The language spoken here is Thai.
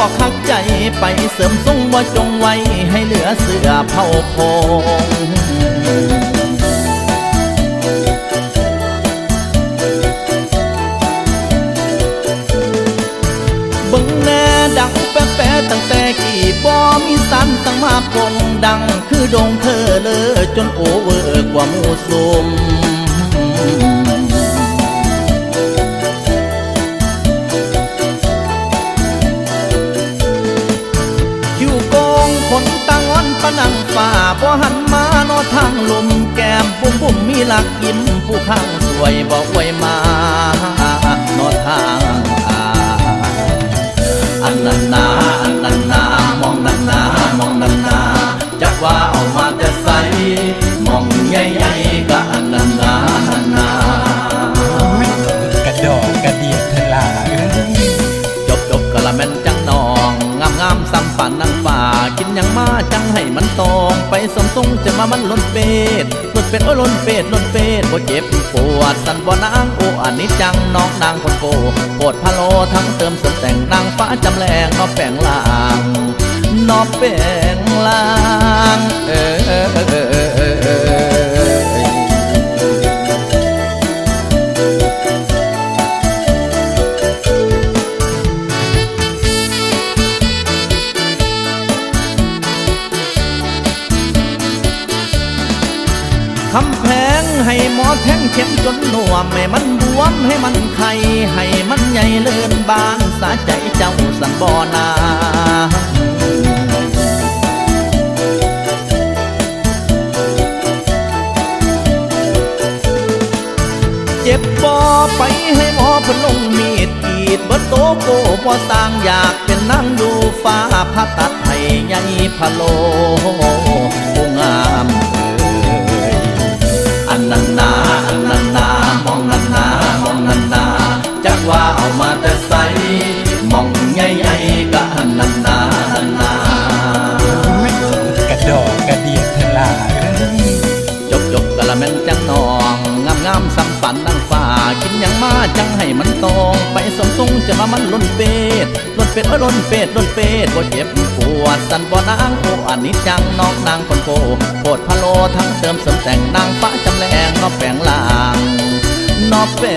บอกคักใจไปเสริมทรงบ่จงไว้ให้เหลือเสือเผาโพงเบิ่งแน่ดังแป๊ะตั้งแต่กี่บ่มีสันตั้งมาปงดังคือดงเธอเลยจนโอเวอร์กว่าหมู่ซุมคนตั้งวันปะนังฝ่าบ่หันมานอทางลมแก้มบุ้มบุ้มมีหลักยิ้มผู้ข้างสวยบอกไว้มานอทางอันนั้นนามองนั้นนามองนั้นนาจักว่าเอามาแต่ใสมองใหญ่ๆก็อันนั้นนากระดอกกระเดียดทลาจบกะละแม่นจังนองงามซ้ำฝันนางฝ่ากินยังมาจังให้มันตองไปสมทรงจะมามันล้นเป็ดโอ้ล้นเป็ดบ่เจ็บปวดสันบ่นางโอ้อันนี้จังน้องนางคนโกโกดพะโลทั้งเติมเสริมแต่งนางฟ้าจำแรงนอแปลงลางนอแปลงลางคำแพงให้หมอแทงเข็มจนหน่วมให้มันบวมให้มันไข่ให้มันใหญ่เลื่อนบานสาใจเจ้าสันบ่อนาเจ็บบ่ไปให้หมอเพิ่นลงมีดกรีดเบิดโตโกบ่ต่างอยากเป็นนางอยู่ฟ้าผ่าตัดให้ใหญ่พะโลผู้งามอันนั้นนามองนั้นนาจักว่าเอามาแต่ใสมองใหญ่ๆก็อันนั้นนากระดอกกระเดียดทลาจบกะละแม่นจังนองงามซ้ำฝันนางฝ่ากินยังมาจังให้มันตองไปสมทรงจะมามันล้นเป็ดล้นเป็ดบ่เจ็บปวดสันบ่นางโอ้อันนี้จังน้องนางคนโกโกดพะโลทั้งเติมเสริมแต่งนางฟ้าจำแรงนอแปลงลางนอแปล